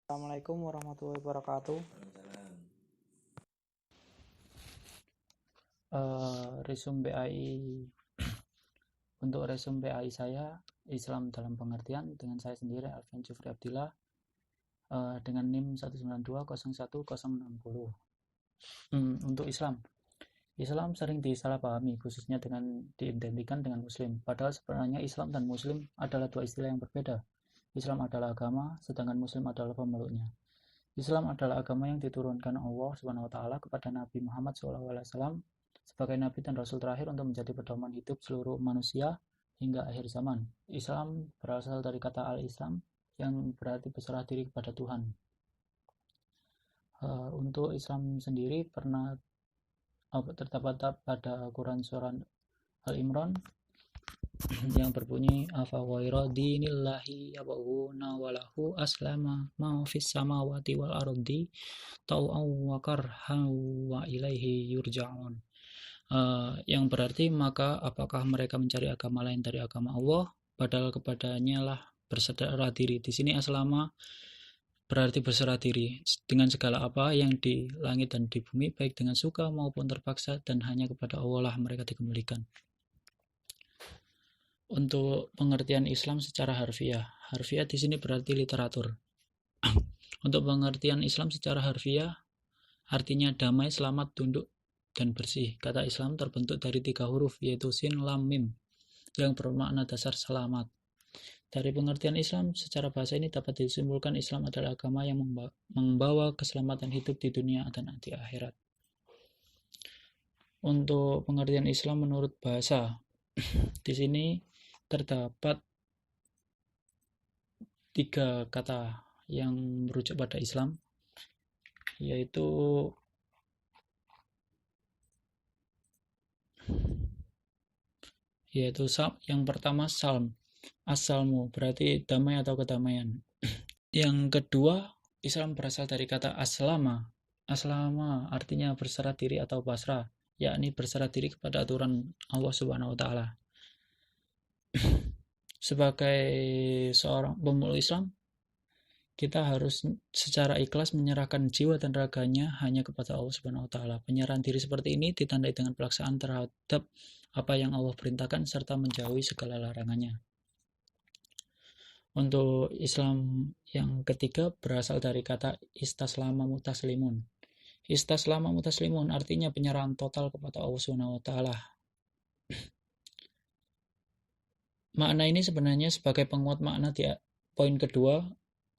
Assalamualaikum warahmatullahi wabarakatuh. Resume BAI Untuk resume BAI saya, Islam dalam pengertian, dengan saya sendiri Alfian Jufri Abdillah, dengan NIM 192011060. Untuk Islam sering disalahpahami, khususnya dengan diidentikan dengan Muslim. Padahal sebenarnya Islam dan Muslim adalah dua istilah yang berbeda. Islam adalah agama, sedangkan Muslim adalah pemeluknya. Islam adalah agama yang diturunkan Allah Subhanahu wa taala kepada Nabi Muhammad SAW sebagai nabi dan rasul terakhir untuk menjadi pedoman hidup seluruh manusia hingga akhir zaman. Islam berasal dari kata al-Islam yang berarti berserah diri kepada Tuhan. Untuk Islam sendiri pernah terdapat pada Quran surah Al-Imran yang berbunyi afa ghayra dinillahi yabghuna walahu aslama ma fis samawati wal ardi tau'aw wa karhan wa ilaihi yurja'un. Yang berarti maka apakah mereka mencari agama lain dari agama Allah, padahal kepadanya lah berserah diri. Di sini aslama berarti berserah diri dengan segala apa yang di langit dan di bumi, baik dengan suka maupun terpaksa, dan hanya kepada Allah lah mereka dikembalikan. Untuk pengertian Islam secara harfiah di sini berarti literatur. Untuk pengertian Islam secara harfiah, artinya damai, selamat, tunduk, dan bersih. Kata Islam terbentuk dari 3 huruf, yaitu sin, lam, mim, yang bermakna dasar selamat. Dari pengertian Islam secara bahasa ini dapat disimpulkan Islam adalah agama yang membawa keselamatan hidup di dunia dan di akhirat. Untuk pengertian Islam menurut bahasa, di sini terdapat 3 kata yang merujuk pada Islam, yaitu yang pertama salm, as-salmu berarti damai atau kedamaian. Yang kedua, Islam berasal dari kata aslama. Aslama artinya berserah diri atau pasrah, yakni berserah diri kepada aturan Allah Subhanahu wa taala. Sebagai seorang pemeluk Islam, kita harus secara ikhlas menyerahkan jiwa dan raganya hanya kepada Allah Subhanahu wa taala. Penyerahan diri seperti ini ditandai dengan pelaksanaan terhadap apa yang Allah perintahkan serta menjauhi segala larangannya. Untuk Islam yang ketiga berasal dari kata istaslama mutaslimun. Istaslama mutaslimun artinya penyerahan total kepada Allah Subhanahu wa taala. Makna ini sebenarnya sebagai penguat makna di poin kedua,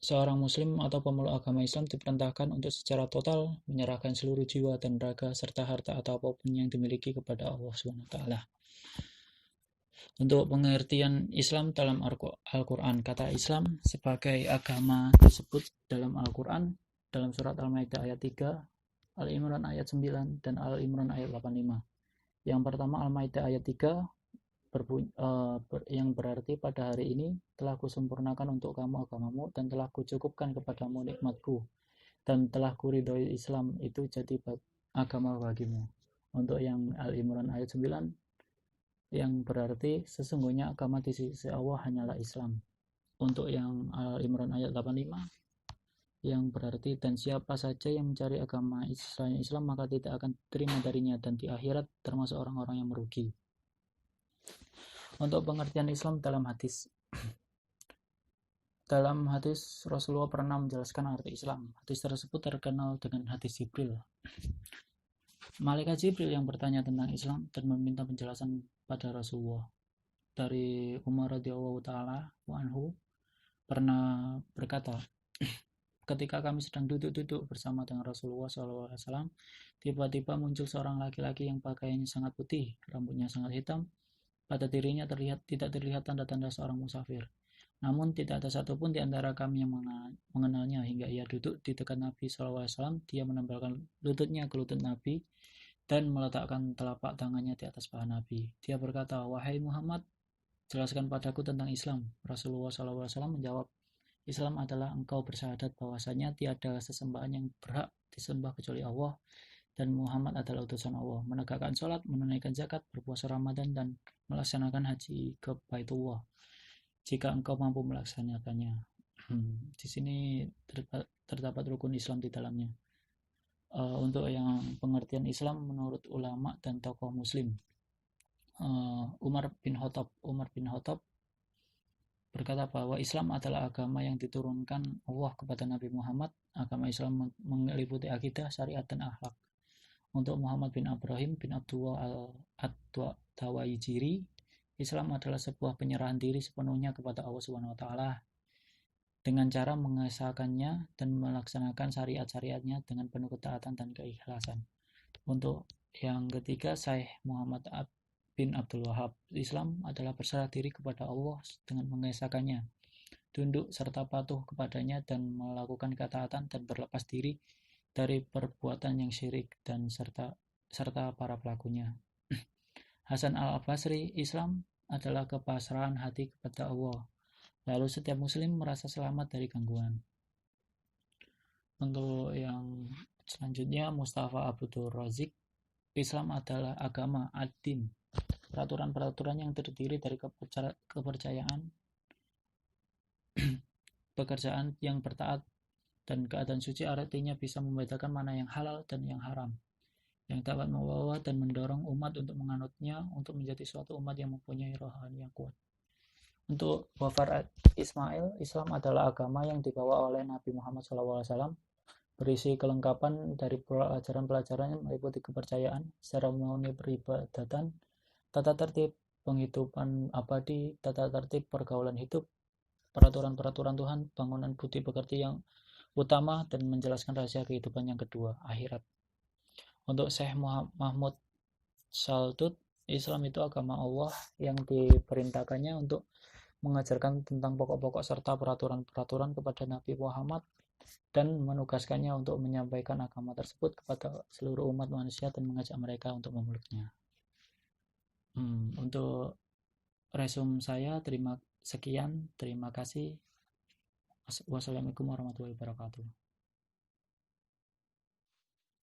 seorang muslim atau pemeluk agama Islam diperintahkan untuk secara total menyerahkan seluruh jiwa dan raga serta harta atau apapun yang dimiliki kepada Allah Subhanahu wa taala. Untuk pengertian Islam dalam Al-Quran, kata Islam sebagai agama disebut dalam Al-Quran dalam surat Al-Maidah ayat 3, Al-Imran ayat 9, dan Al-Imran ayat 85. Yang pertama Al-Maidah ayat 3 yang berarti pada hari ini telah kusempurnakan untuk kamu agamamu dan telah kucukupkan kepadamu nikmatku dan telah kuridhoi Islam itu jadi agama bagimu. Untuk yang Al-Imran ayat 9 yang berarti sesungguhnya agama di sisi Allah hanyalah Islam. Untuk yang Al-Imran ayat 85 yang berarti dan siapa saja yang mencari agama selain Islam maka tidak akan terima darinya dan di akhirat termasuk orang-orang yang merugi. Untuk pengertian Islam dalam hadis Rasulullah pernah menjelaskan arti Islam. Hadis tersebut terkenal dengan hadis Jibril. Malaikat Jibril yang bertanya tentang Islam dan meminta penjelasan pada Rasulullah. Dari Umar radhiyallahu taala anhu pernah berkata, ketika kami sedang duduk-duduk bersama dengan Rasulullah SAW, tiba-tiba muncul seorang laki-laki yang pakaiannya sangat putih, rambutnya sangat hitam, pada dirinya tidak terlihat tanda-tanda seorang musafir. Namun tidak ada satupun di antara kami yang mengenalnya hingga ia duduk di dekat Nabi SAW. Dia menempelkan lututnya ke lutut Nabi dan meletakkan telapak tangannya di atas paha Nabi. Dia berkata, wahai Muhammad, jelaskan padaku tentang Islam. Rasulullah SAW menjawab, Islam adalah engkau bersyahadat bahwasanya tiada sesembahan yang berhak disembah kecuali Allah dan Muhammad adalah utusan Allah, menegakkan sholat, menunaikan zakat, berpuasa Ramadan, dan melaksanakan haji ke Baitullah jika engkau mampu melaksanakannya. Di sini terdapat rukun Islam di dalamnya. Untuk yang pengertian Islam menurut ulama dan tokoh Muslim, Umar bin Khattab berkata bahwa Islam adalah agama yang diturunkan Allah kepada Nabi Muhammad. Agama Islam meliputi akidah, syariat, dan akhlak. Untuk Muhammad bin Ibrahim bin Abdullah al-Tawaijiri, Islam adalah sebuah penyerahan diri sepenuhnya kepada Allah Subhanahu wa taala dengan cara mengesahkannya dan melaksanakan syariat-syariatnya dengan penuh ketaatan dan keikhlasan. Untuk yang ketiga, Syekh Muhammad bin Abdul Wahab, Islam adalah berserah diri kepada Allah dengan mengesahkannya, tunduk serta patuh kepadanya dan melakukan ketaatan dan berlepas diri dari perbuatan yang syirik dan serta para pelakunya. Hasan al-Basri, Islam adalah kepasrahan hati kepada Allah, lalu setiap muslim merasa selamat dari gangguan. Untuk yang selanjutnya, Mustafa Abdul Razik, Islam adalah agama ad-din, peraturan-peraturan yang terdiri dari kepercayaan, pekerjaan yang bertaat, dan keadaan suci, artinya bisa membedakan mana yang halal dan yang haram, yang dapat membawa dan mendorong umat untuk menganutnya untuk menjadi suatu umat yang mempunyai rohani yang kuat. Untuk wafat Ismail, Islam adalah agama yang dibawa oleh Nabi Muhammad SAW, berisi kelengkapan dari pelajaran-pelajaran yang meliputi kepercayaan, seremoni peribadatan, tata tertib penghidupan abadi, tata tertib pergaulan hidup, peraturan-peraturan Tuhan, bangunan budi pekerti yang utama, dan menjelaskan rahasia kehidupan yang kedua, akhirat. Untuk Syekh Mahmud Saldut, Islam itu agama Allah yang diperintahkannya untuk mengajarkan tentang pokok-pokok serta peraturan-peraturan kepada Nabi Muhammad dan menugaskannya untuk menyampaikan agama tersebut kepada seluruh umat manusia dan mengajak mereka untuk memeluknya. Untuk resume saya, terima kasih. Wassalamualaikum warahmatullahi wabarakatuh.